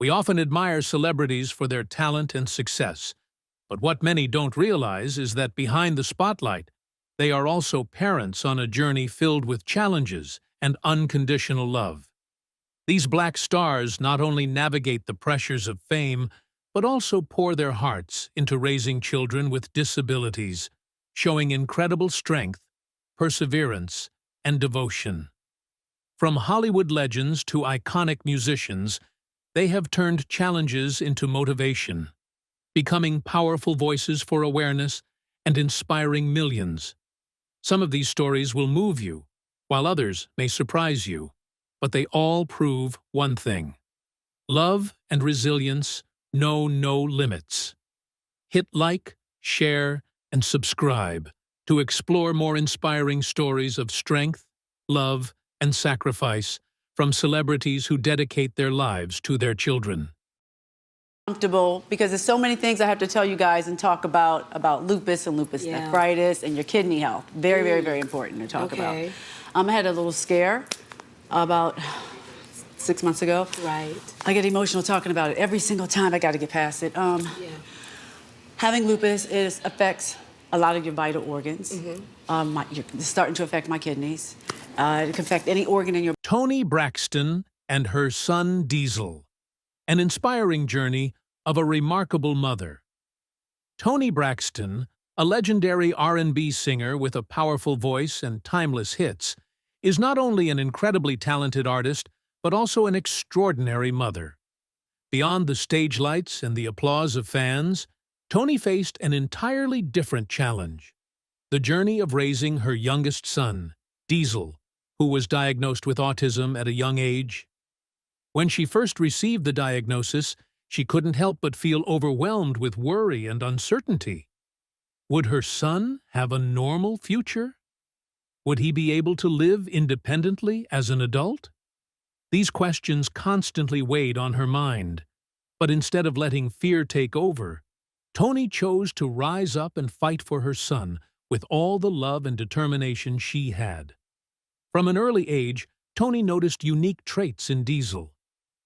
We often admire celebrities for their talent and success, but what many don't realize is that behind the spotlight, they are also parents on a journey filled with challenges and unconditional love. These black stars not only navigate the pressures of fame, but also pour their hearts into raising children with disabilities, showing incredible strength, perseverance, and devotion. From Hollywood legends to iconic musicians, they have turned challenges into motivation, becoming powerful voices for awareness and inspiring millions. Some of these stories will move you, while others may surprise you, but they all prove one thing: love and resilience know no limits. Hit like, share, and subscribe to explore more inspiring stories of strength, love, and sacrifice from celebrities who dedicate their lives to their children. Comfortable because there's so many things I have to tell you guys and talk about lupus and lupus nephritis and your kidney health. Very, very, very important to talk about. I had a little scare about 6 months ago. Right. I get emotional talking about it every single time. I got to get past it. Having lupus affects a lot of your vital organs. It's starting to affect my kidneys. It can affect any organ in your... Toni Braxton and her son Diesel. An inspiring journey of a remarkable mother. Toni Braxton, a legendary R&B singer with a powerful voice and timeless hits, is not only an incredibly talented artist, but also an extraordinary mother. Beyond the stage lights and the applause of fans, Toni faced an entirely different challenge: the journey of raising her youngest son, Diesel, who was diagnosed with autism at a young age. When she first received the diagnosis, she couldn't help but feel overwhelmed with worry and uncertainty. Would her son have a normal future? Would he be able to live independently as an adult? These questions constantly weighed on her mind, but instead of letting fear take over, Toni chose to rise up and fight for her son with all the love and determination she had. From an early age, Toni noticed unique traits in Diesel.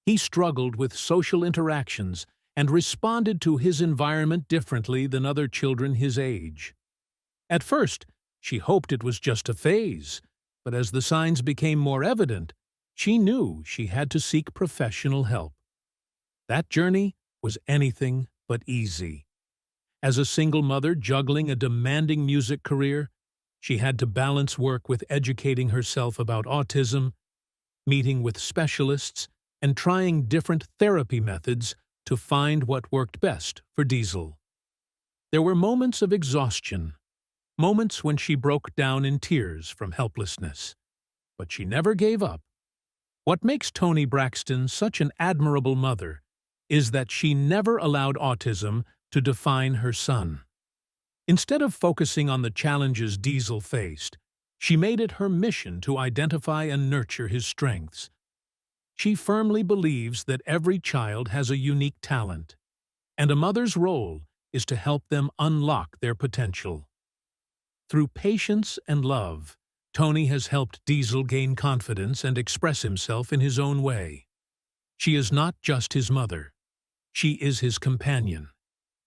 He struggled with social interactions and responded to his environment differently than other children his age. At first, she hoped it was just a phase, but as the signs became more evident, she knew she had to seek professional help. That journey was anything but easy. As a single mother juggling a demanding music career, she had to balance work with educating herself about autism, meeting with specialists, and trying different therapy methods to find what worked best for Diesel. There were moments of exhaustion, moments when she broke down in tears from helplessness. But she never gave up. What makes Toni Braxton such an admirable mother is that she never allowed autism to define her son. Instead of focusing on the challenges Diesel faced, she made it her mission to identify and nurture his strengths. She firmly believes that every child has a unique talent, and a mother's role is to help them unlock their potential. Through patience and love, Toni has helped Diesel gain confidence and express himself in his own way. She is not just his mother. She is his companion,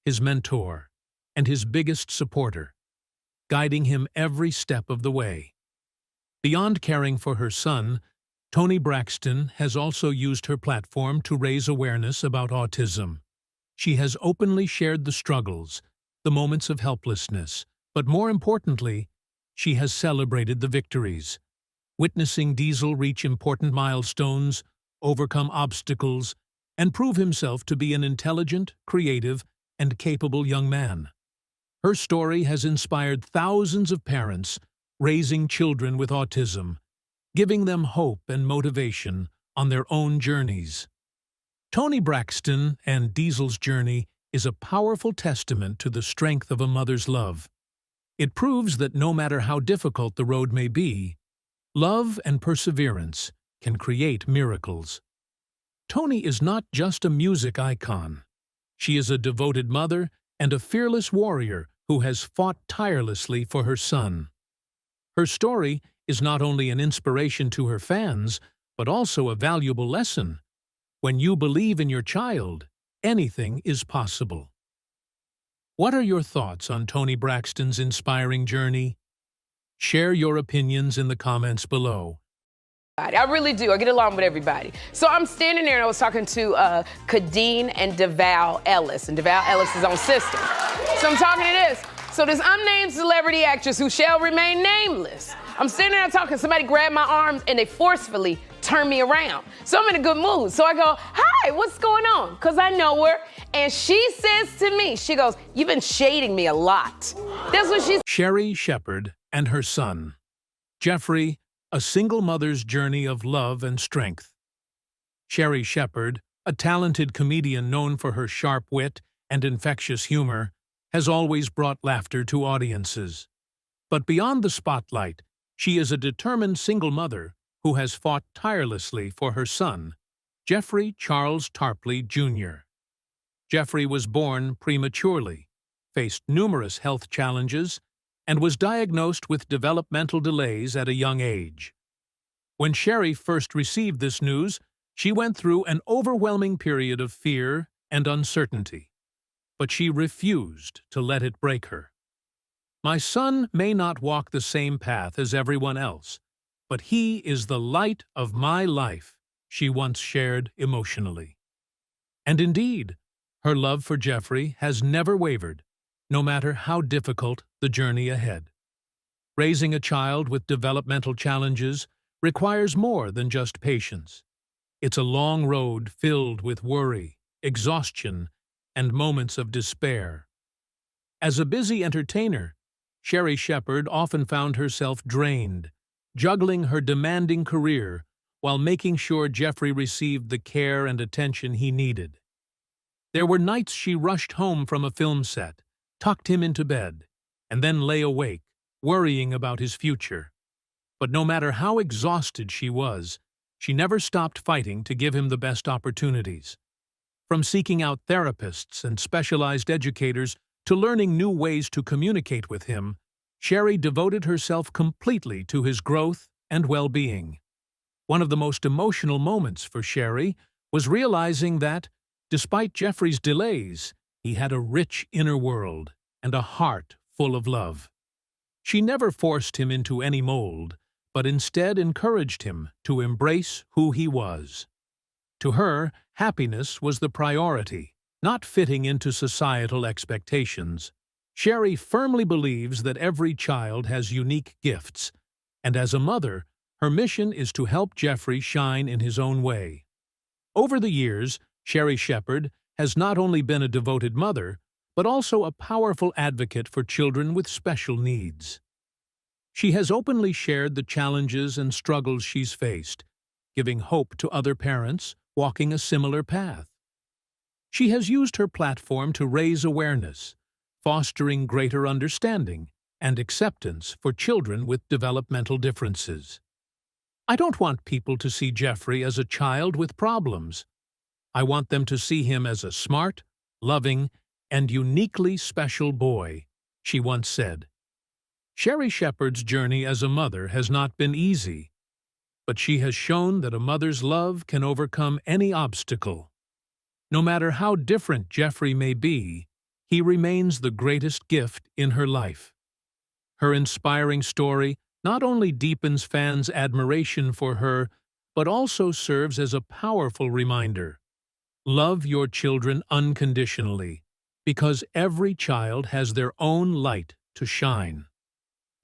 his mentor, and his biggest supporter, guiding him every step of the way. Beyond caring for her son, Toni Braxton has also used her platform to raise awareness about autism. She has openly shared the struggles, the moments of helplessness, but more importantly, she has celebrated the victories. Witnessing Diesel reach important milestones, overcome obstacles, and prove himself to be an intelligent, creative, and capable young man. Her story has inspired thousands of parents raising children with autism, giving them hope and motivation on their own journeys. Toni Braxton and Diesel's journey is a powerful testament to the strength of a mother's love. It proves that no matter how difficult the road may be, love and perseverance can create miracles. Toni is not just a music icon. She is a devoted mother and a fearless warrior who has fought tirelessly for her son. Her story is not only an inspiration to her fans, but also a valuable lesson. When you believe in your child, anything is possible. What are your thoughts on Toni Braxton's inspiring journey? Share your opinions in the comments below. I really do. I get along with everybody. So I'm standing there and I was talking to Kadeen and DeVal Ellis. And DeVal Ellis is on Sister. So I'm talking to this. So this unnamed celebrity actress who shall remain nameless. I'm standing there talking, somebody grabbed my arms and they forcefully turned me around. So I'm in a good mood. So I go, hi, what's going on? Because I know her. And she says to me, she goes, you've been shading me a lot. That's what she's... Sherri Shepherd and her son, Jeffrey, a single mother's journey of love and strength. Sherri Shepherd, a talented comedian known for her sharp wit and infectious humor, has always brought laughter to audiences. But beyond the spotlight, she is a determined single mother who has fought tirelessly for her son, Jeffrey Charles Tarpley, Jr. Jeffrey was born prematurely, faced numerous health challenges, and was diagnosed with developmental delays at a young age. When Sherri first received this news, she went through an overwhelming period of fear and uncertainty, but she refused to let it break her. My son may not walk the same path as everyone else, but he is the light of my life, she once shared emotionally. And indeed, her love for Jeffrey has never wavered, no matter how difficult the journey ahead. Raising a child with developmental challenges requires more than just patience. It's a long road filled with worry, exhaustion, and moments of despair. As a busy entertainer, Sherri Shepherd often found herself drained, juggling her demanding career while making sure Jeffrey received the care and attention he needed. There were nights she rushed home from a film set, tucked him into bed, and then lay awake, worrying about his future. But no matter how exhausted she was, she never stopped fighting to give him the best opportunities. From seeking out therapists and specialized educators to learning new ways to communicate with him, Sherri devoted herself completely to his growth and well-being. One of the most emotional moments for Sherri was realizing that, despite Jeffrey's delays, he had a rich inner world and a heart full of love. She never forced him into any mold, but instead encouraged him to embrace who he was. To her, happiness was the priority, not fitting into societal expectations. Sherri firmly believes that every child has unique gifts, and as a mother, her mission is to help Jeffrey shine in his own way. Over the years, Sherri Shepherd has not only been a devoted mother, but also a powerful advocate for children with special needs. She has openly shared the challenges and struggles she's faced, giving hope to other parents walking a similar path. She has used her platform to raise awareness, fostering greater understanding and acceptance for children with developmental differences. I don't want people to see Jeffrey as a child with problems. I want them to see him as a smart, loving, and uniquely special boy, she once said. Sherri Shepherd's journey as a mother has not been easy, but she has shown that a mother's love can overcome any obstacle. No matter how different Jeffrey may be, he remains the greatest gift in her life. Her inspiring story not only deepens fans' admiration for her, but also serves as a powerful reminder. Love your children unconditionally, because every child has their own light to shine.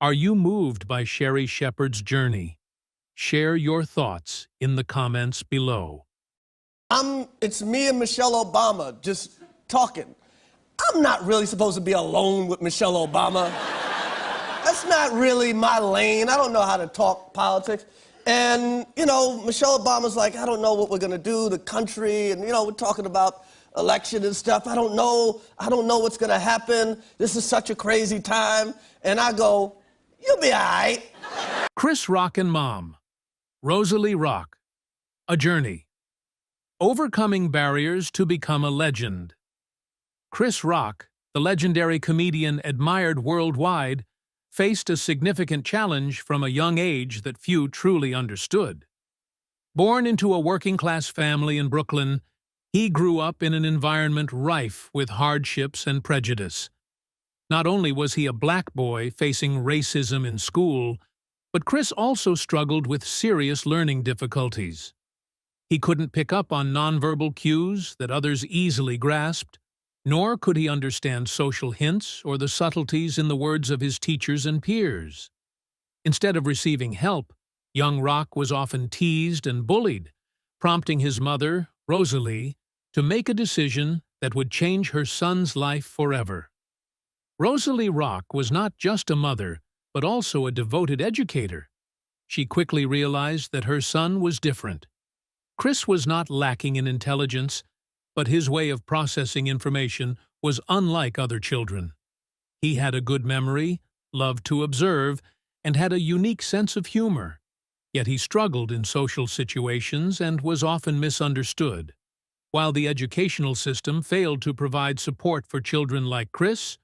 Are you moved by Sherri Shepherd's journey? Share your thoughts in the comments below. It's me and Michelle Obama just talking. I'm not really supposed to be alone with Michelle Obama. That's not really my lane. I don't know how to talk politics. And, Michelle Obama's like, I don't know what we're gonna do, the country, and, we're talking about election and stuff. I don't know what's gonna happen. This is such a crazy time. And I go, you'll be all right. Chris Rock and Mom. Rosalie Rock. A journey. Overcoming barriers to become a legend. Chris Rock, the legendary comedian admired worldwide, faced a significant challenge from a young age that few truly understood. Born into a working-class family in Brooklyn, he grew up in an environment rife with hardships and prejudice. Not only was he a black boy facing racism in school, but Chris also struggled with serious learning difficulties. He couldn't pick up on nonverbal cues that others easily grasped, nor could he understand social hints or the subtleties in the words of his teachers and peers. Instead of receiving help, young Rock was often teased and bullied, prompting his mother, Rosalie, to make a decision that would change her son's life forever. Rosalie Rock was not just a mother, but also a devoted educator. She quickly realized that her son was different. Chris was not lacking in intelligence, but his way of processing information was unlike other children. He had a good memory, loved to observe, and had a unique sense of humor. Yet he struggled in social situations and was often misunderstood. While the educational system failed to provide support for children like Chris,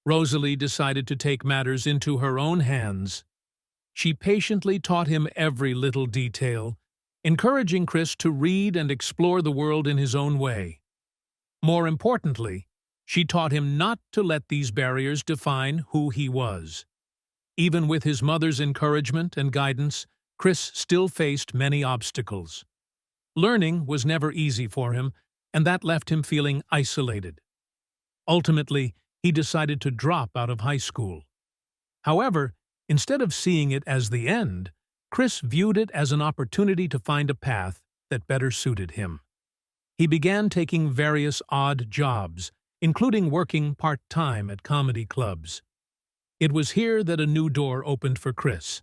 Rosalie decided to take matters into her own hands. She patiently taught him every little detail, encouraging Chris to read and explore the world in his own way. More importantly, she taught him not to let these barriers define who he was. Even with his mother's encouragement and guidance, Chris still faced many obstacles. Learning was never easy for him, and that left him feeling isolated. Ultimately, he decided to drop out of high school. However, instead of seeing it as the end, Chris viewed it as an opportunity to find a path that better suited him. He began taking various odd jobs, including working part-time at comedy clubs. It was here that a new door opened for Chris.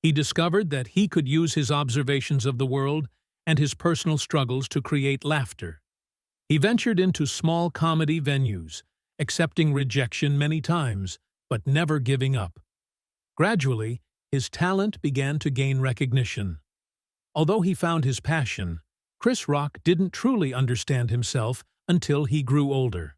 He discovered that he could use his observations of the world and his personal struggles to create laughter. He ventured into small comedy venues, accepting rejection many times, but never giving up. Gradually, his talent began to gain recognition. Although he found his passion, Chris Rock didn't truly understand himself until he grew older.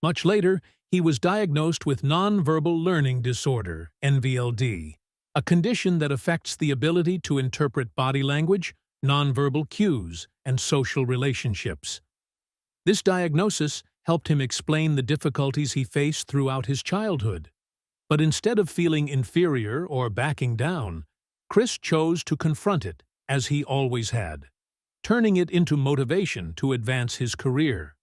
Much later, he was diagnosed with nonverbal learning disorder, NVLD, a condition that affects the ability to interpret body language, nonverbal cues, and social relationships. This diagnosis helped him explain the difficulties he faced throughout his childhood. But instead of feeling inferior or backing down, Chris chose to confront it, as he always had, turning it into motivation to advance his career.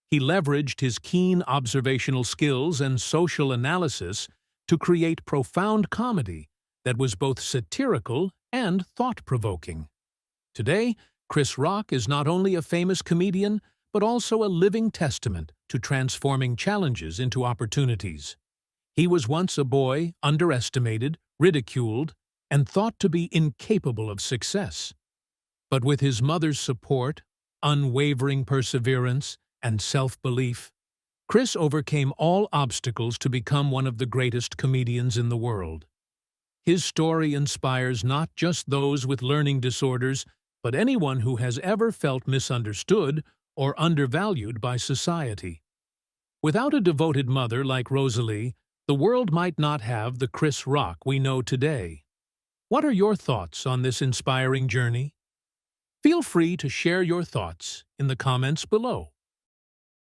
He leveraged his keen observational skills and social analysis to create profound comedy that was both satirical and thought-provoking. Today, Chris Rock is not only a famous comedian, but also a living testament to transforming challenges into opportunities. He was once a boy underestimated, ridiculed, and thought to be incapable of success. But with his mother's support, unwavering perseverance, and self-belief, Chris overcame all obstacles to become one of the greatest comedians in the world. His story inspires not just those with learning disorders, but anyone who has ever felt misunderstood or undervalued by society. Without a devoted mother like Rosalie, the world might not have the Chris Rock we know today. What are your thoughts on this inspiring journey? Feel free to share your thoughts in the comments below.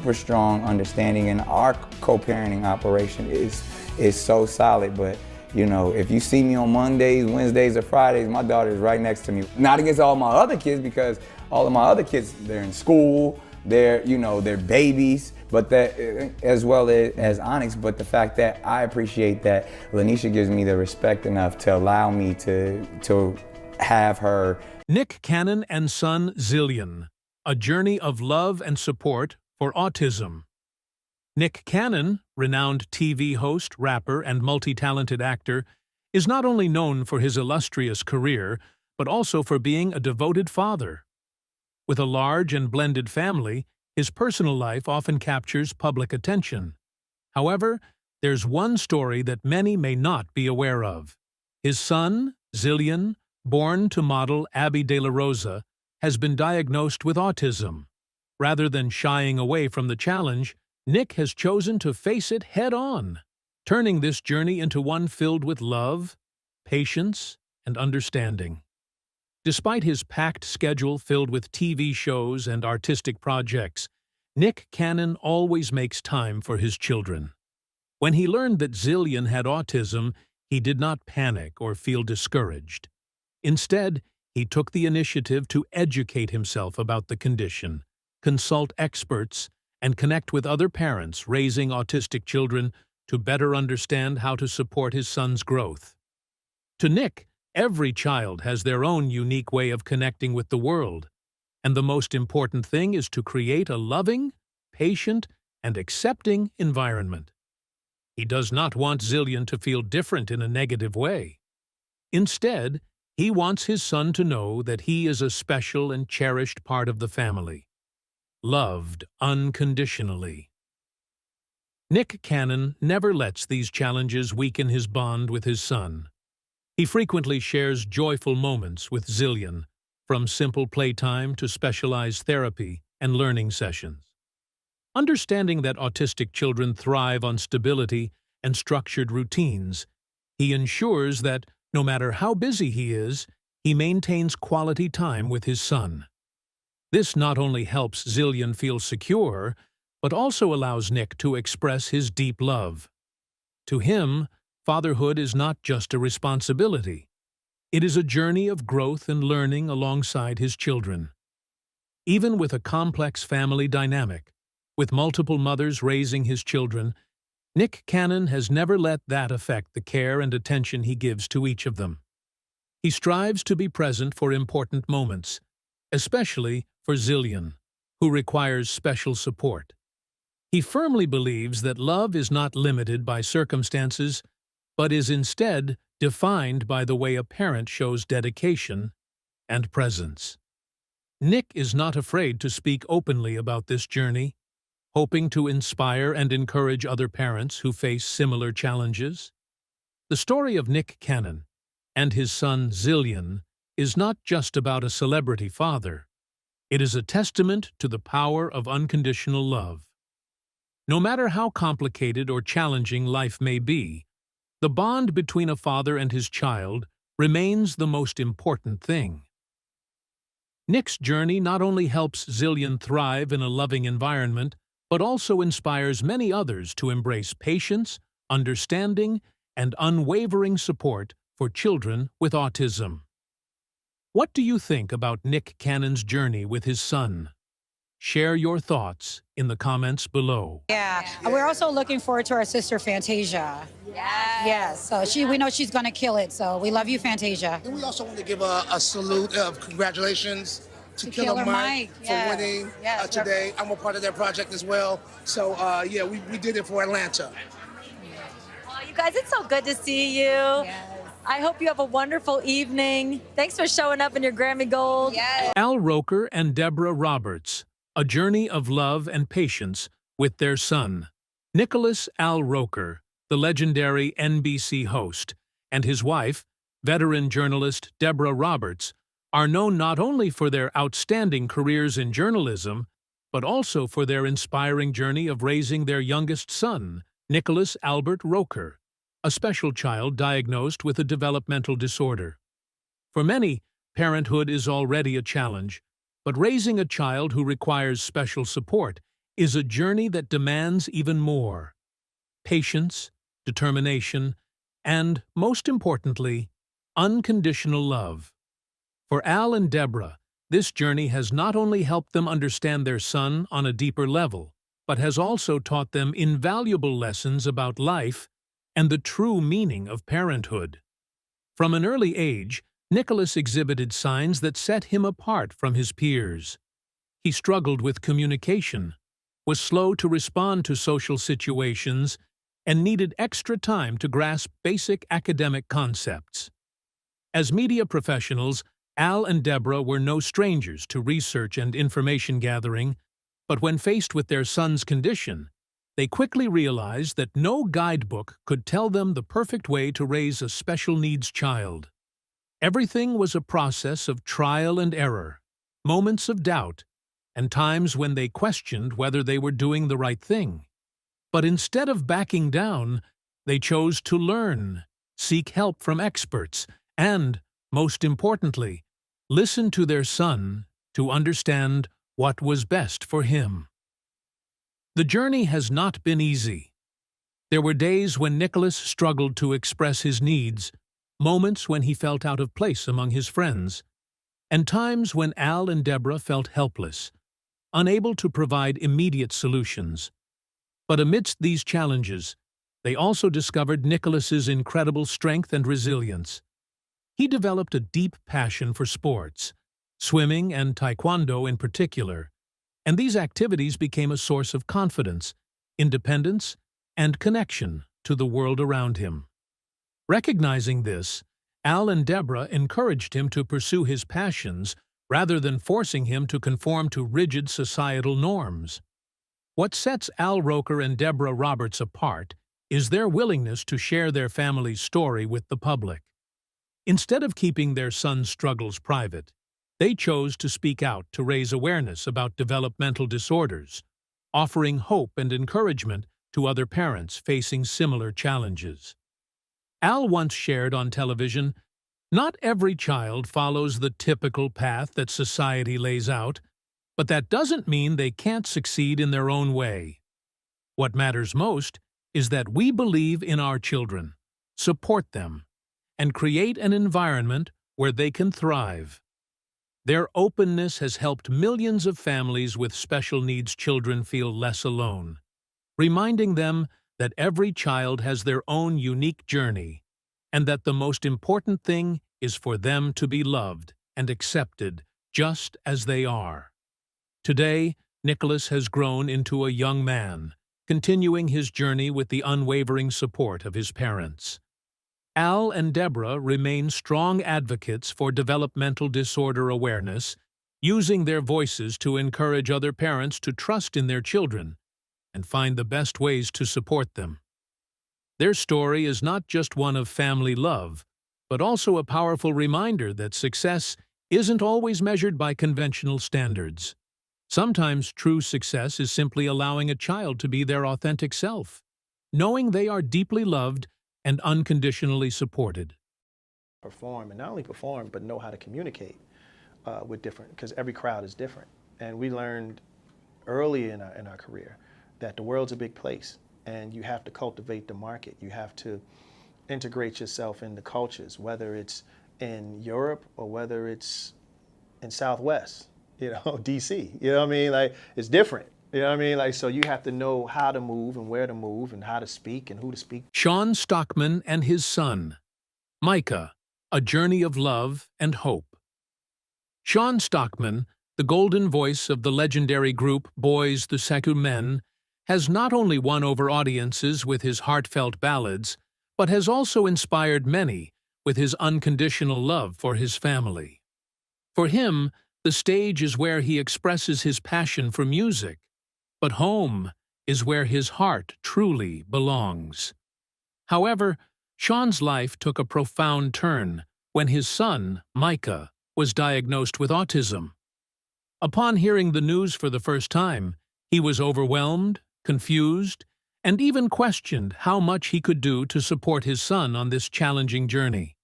Super strong understanding, and our co-parenting operation is so solid. But you know, if you see me on Mondays, Wednesdays, or Fridays, my daughter is right next to me. Not against all my other kids, because all of my other kids, they're in school, they're babies, but that as well as Onyx. But the fact that I appreciate that Lanisha gives me the respect enough to allow me to have her. Nick Cannon and son Zillion, a journey of love and support for autism. Nick Cannon, renowned TV host, rapper, and multi-talented actor, is not only known for his illustrious career, but also for being a devoted father. With a large and blended family, his personal life often captures public attention. However, there's one story that many may not be aware of. His son, Zillion, born to model Abby De La Rosa, has been diagnosed with autism. Rather than shying away from the challenge, Nick has chosen to face it head-on, turning this journey into one filled with love, patience, and understanding. Despite his packed schedule filled with TV shows and artistic projects, Nick Cannon always makes time for his children. When he learned that Zillion had autism, he did not panic or feel discouraged. Instead, he took the initiative to educate himself about the condition, consult experts, and connect with other parents raising autistic children to better understand how to support his son's growth. To Nick, every child has their own unique way of connecting with the world, and the most important thing is to create a loving, patient, and accepting environment. He does not want Zillion to feel different in a negative way. Instead, he wants his son to know that he is a special and cherished part of the family, loved unconditionally. Nick Cannon never lets these challenges weaken his bond with his son. He frequently shares joyful moments with Zillion, from simple playtime to specialized therapy and learning sessions. Understanding that autistic children thrive on stability and structured routines, he ensures that, no matter how busy he is, he maintains quality time with his son. This not only helps Zillion feel secure, but also allows Nick to express his deep love. To him, fatherhood is not just a responsibility. It is a journey of growth and learning alongside his children. Even with a complex family dynamic, with multiple mothers raising his children, Nick Cannon has never let that affect the care and attention he gives to each of them. He strives to be present for important moments, especially for Zillion, who requires special support. He firmly believes that love is not limited by circumstances, but is instead defined by the way a parent shows dedication and presence. Nick is not afraid to speak openly about this journey, hoping to inspire and encourage other parents who face similar challenges. The story of Nick Cannon and his son Zillion is not just about a celebrity father. It is a testament to the power of unconditional love. No matter how complicated or challenging life may be, the bond between a father and his child remains the most important thing. Nick's journey not only helps Zillion thrive in a loving environment, but also inspires many others to embrace patience, understanding, and unwavering support for children with autism. What do you think about Nick Cannon's journey with his son? Share your thoughts in the comments below. Yeah, we're also looking forward to our sister Fantasia. Yes, so we know she's gonna kill it, so we love you, Fantasia. And we also want to give a salute of congratulations to Killer Mike for winning today. I'm a part of their project as well. So, yeah, we did it for Atlanta. Well, you guys, it's so good to see you. Yes. I hope you have a wonderful evening. Thanks for showing up in your Grammy Gold. Yes. Al Roker and Deborah Roberts, a journey of love and patience with their son. Nicholas Al Roker, the legendary NBC host, and his wife, veteran journalist Deborah Roberts, are known not only for their outstanding careers in journalism, but also for their inspiring journey of raising their youngest son, Nicholas Albert Roker, a special child diagnosed with a developmental disorder. For many, parenthood is already a challenge, but raising a child who requires special support is a journey that demands even more: patience, determination, and, most importantly, unconditional love. For Al and Deborah, this journey has not only helped them understand their son on a deeper level, but has also taught them invaluable lessons about life and the true meaning of parenthood. From an early age, Nicholas exhibited signs that set him apart from his peers. He struggled with communication, was slow to respond to social situations, and needed extra time to grasp basic academic concepts. As media professionals, Al and Deborah were no strangers to research and information gathering, but when faced with their son's condition, they quickly realized that no guidebook could tell them the perfect way to raise a special needs child. Everything was a process of trial and error, moments of doubt, and times when they questioned whether they were doing the right thing. But instead of backing down, they chose to learn, seek help from experts, and, most importantly, listened to their son to understand what was best for him. The journey has not been easy. There were days when Nicholas struggled to express his needs, moments when he felt out of place among his friends, and times when Al and Deborah felt helpless, unable to provide immediate solutions. But amidst these challenges, they also discovered Nicholas's incredible strength and resilience. He developed a deep passion for sports, swimming and taekwondo in particular, and these activities became a source of confidence, independence, and connection to the world around him. Recognizing this, Al and Deborah encouraged him to pursue his passions rather than forcing him to conform to rigid societal norms. What sets Al Roker and Deborah Roberts apart is their willingness to share their family's story with the public. Instead of keeping their son's struggles private, they chose to speak out to raise awareness about developmental disorders, offering hope and encouragement to other parents facing similar challenges. Al once shared on television, "Not every child follows the typical path that society lays out, but that doesn't mean they can't succeed in their own way. What matters most is that we believe in our children, support them, and create an environment where they can thrive." Their openness has helped millions of families with special needs children feel less alone, reminding them that every child has their own unique journey, and that the most important thing is for them to be loved and accepted just as they are. Today, Nicholas has grown into a young man, continuing his journey with the unwavering support of his parents. Al and Deborah remain strong advocates for developmental disorder awareness, using their voices to encourage other parents to trust in their children and find the best ways to support them. Their story is not just one of family love, but also a powerful reminder that success isn't always measured by conventional standards. Sometimes true success is simply allowing a child to be their authentic self, knowing they are deeply loved and unconditionally supported. Perform, and not only perform, but know how to communicate with different, because every crowd is different. And we learned early in our career that the world's a big place, and you have to cultivate the market. You have to integrate yourself in the cultures, whether it's in Europe or whether it's in Southwest, DC. You know what I mean? Like, it's different. You know what I mean? Like, so you have to know how to move and where to move and how to speak and who to speak. Sean Stockman and his son, Micah, a journey of love and hope. Sean Stockman, the golden voice of the legendary group Boys the Sekou Men, has not only won over audiences with his heartfelt ballads, but has also inspired many with his unconditional love for his family. For him, the stage is where he expresses his passion for music, but home is where his heart truly belongs. However, Sean's life took a profound turn when his son, Micah, was diagnosed with autism. Upon hearing the news for the first time, he was overwhelmed, confused, and even questioned how much he could do to support his son on this challenging journey.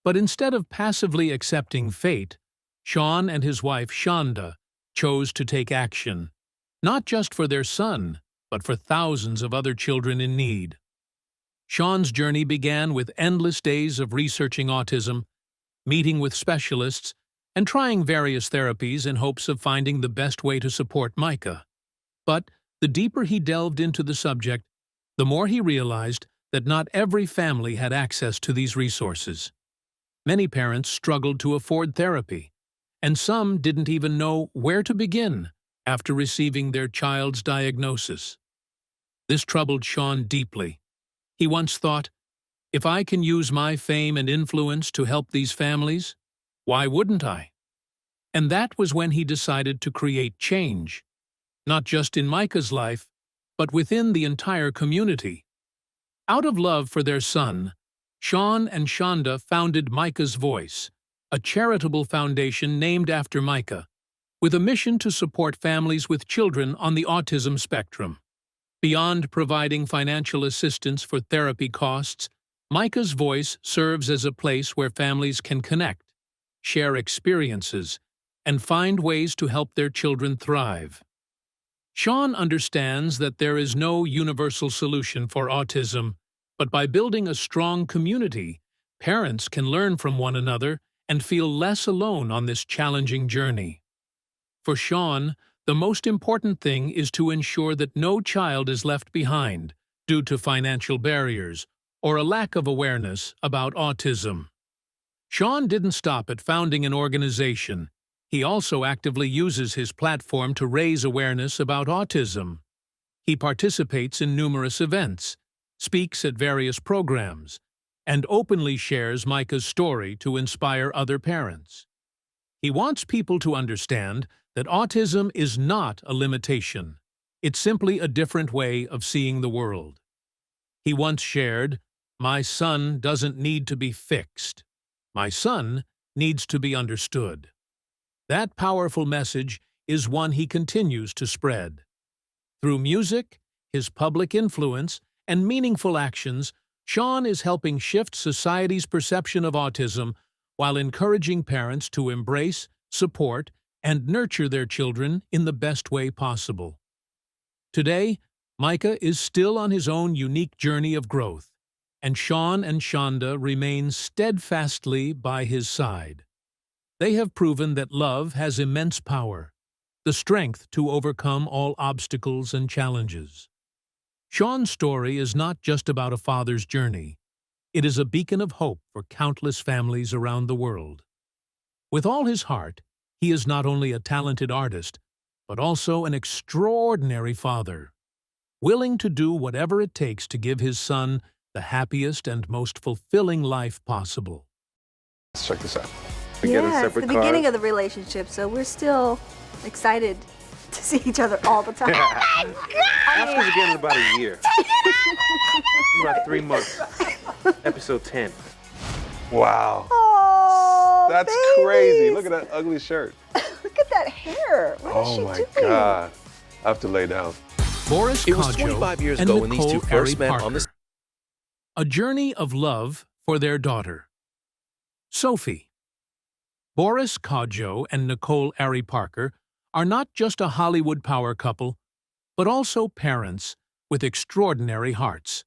But instead of passively accepting fate, Sean and his wife Shonda chose to take action, not just for their son, but for thousands of other children in need. Sean's journey began with endless days of researching autism, meeting with specialists, and trying various therapies in hopes of finding the best way to support Micah. But the deeper he delved into the subject, the more he realized that not every family had access to these resources. Many parents struggled to afford therapy, and some didn't even know where to begin after receiving their child's diagnosis. This troubled Sean deeply. He once thought, "If I can use my fame and influence to help these families, why wouldn't I?" And that was when he decided to create change, not just in Micah's life, but within the entire community. Out of love for their son, Sean and Shonda founded Micah's Voice, a charitable foundation named after Micah, with a mission to support families with children on the autism spectrum. Beyond providing financial assistance for therapy costs, Micah's Voice serves as a place where families can connect, share experiences, and find ways to help their children thrive. Sean understands that there is no universal solution for autism, but by building a strong community, parents can learn from one another and feel less alone on this challenging journey. For Sean, the most important thing is to ensure that no child is left behind due to financial barriers or a lack of awareness about autism. Sean didn't stop at founding an organization. He also actively uses his platform to raise awareness about autism. He participates in numerous events, speaks at various programs, and openly shares Micah's story to inspire other parents. He wants people to understand that autism is not a limitation. It's simply a different way of seeing the world. He once shared, "My son doesn't need to be fixed. My son needs to be understood." That powerful message is one he continues to spread. Through music, his public influence, and meaningful actions, Sean is helping shift society's perception of autism while encouraging parents to embrace, support, and nurture their children in the best way possible. Today, Micah is still on his own unique journey of growth, and Sean and Shonda remain steadfastly by his side. They have proven that love has immense power, the strength to overcome all obstacles and challenges. Sean's story is not just about a father's journey. It is a beacon of hope for countless families around the world. With all his heart, he is not only a talented artist, but also an extraordinary father, willing to do whatever it takes to give his son the happiest and most fulfilling life possible. Let's check this out. Yeah, it's the beginning of the relationship, so we're still excited to see each other all the time. Ask us again in about a year. About 3 months. Episode 10. Wow. Oh, that's baby. crazy. Look at that ugly shirt. Look at that hair. What is she my doing? God. I have to lay down. Boris It was Kodjoe 25 years and ago when these Nicole two first Ari met on the Parker. A journey of love for their daughter. Sophie. Boris Kodjoe and Nicole Ari Parker are not just a Hollywood power couple, but also parents with extraordinary hearts.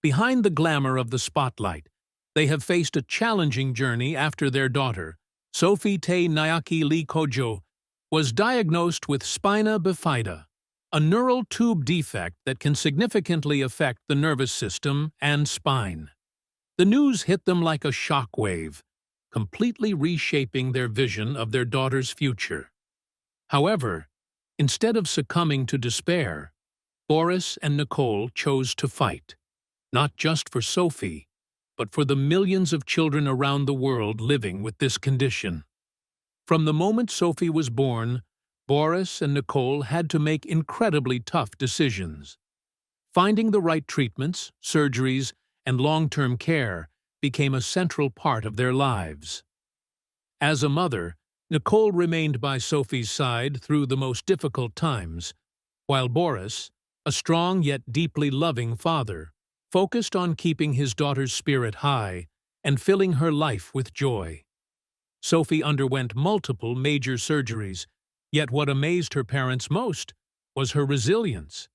Behind the glamour of the spotlight, they have faced a challenging journey after their daughter, Sophie Te Nayaki Lee Kodjoe, was diagnosed with spina bifida, a neural tube defect that can significantly affect the nervous system and spine. The news hit them like a shock wave, completely reshaping their vision of their daughter's future. However, instead of succumbing to despair, Boris and Nicole chose to fight, not just for Sophie, but for the millions of children around the world living with this condition. From the moment Sophie was born, Boris and Nicole had to make incredibly tough decisions. Finding the right treatments, surgeries, and long-term care became a central part of their lives. As a mother, Nicole remained by Sophie's side through the most difficult times, while Boris, a strong yet deeply loving father, focused on keeping his daughter's spirit high and filling her life with joy. Sophie underwent multiple major surgeries, yet what amazed her parents most was her resilience.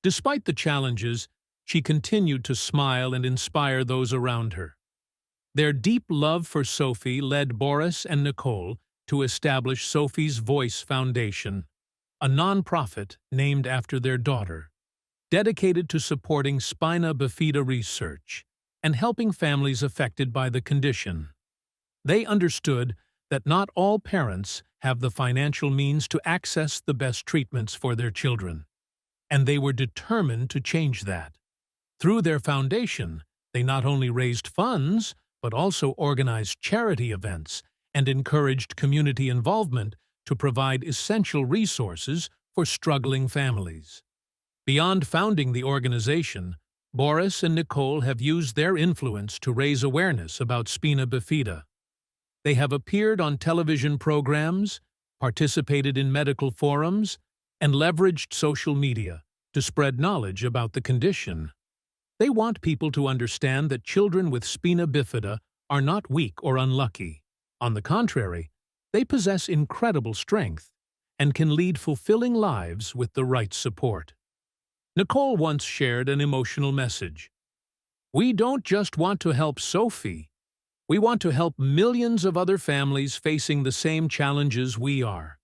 Despite the challenges, she continued to smile and inspire those around her. Their deep love for Sophie led Boris and Nicole to establish Sophie's Voice Foundation, a nonprofit named after their daughter, dedicated to supporting spina bifida research and helping families affected by the condition. They understood that not all parents have the financial means to access the best treatments for their children, and they were determined to change that. Through their foundation, they not only raised funds, but also organized charity events and encouraged community involvement to provide essential resources for struggling families. Beyond founding the organization, Boris and Nicole have used their influence to raise awareness about spina bifida. They have appeared on television programs, participated in medical forums, and leveraged social media to spread knowledge about the condition. They want people to understand that children with spina bifida are not weak or unlucky. On the contrary, they possess incredible strength and can lead fulfilling lives with the right support. Nicole once shared an emotional message. "We don't just want to help Sophie. We want to help millions of other families facing the same challenges we are."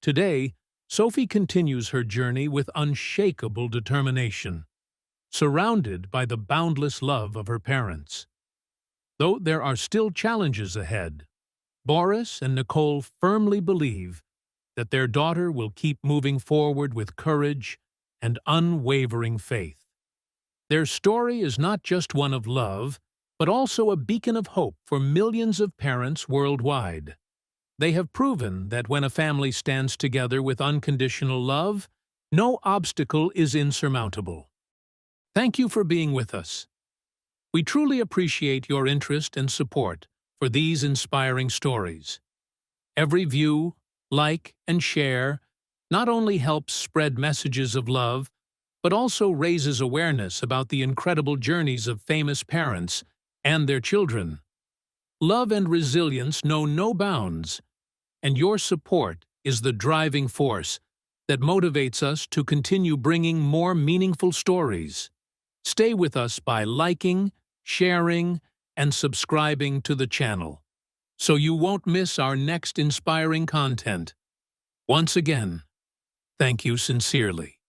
Today, Sophie continues her journey with unshakable determination, surrounded by the boundless love of her parents. Though there are still challenges ahead, Boris and Nicole firmly believe that their daughter will keep moving forward with courage and unwavering faith. Their story is not just one of love, but also a beacon of hope for millions of parents worldwide. They have proven that when a family stands together with unconditional love, no obstacle is insurmountable. Thank you for being with us. We truly appreciate your interest and support for these inspiring stories. Every view, like, and share not only helps spread messages of love, but also raises awareness about the incredible journeys of famous parents and their children. Love and resilience know no bounds, and your support is the driving force that motivates us to continue bringing more meaningful stories. Stay with us by liking, sharing, and subscribing to the channel, so you won't miss our next inspiring content. Once again, thank you sincerely.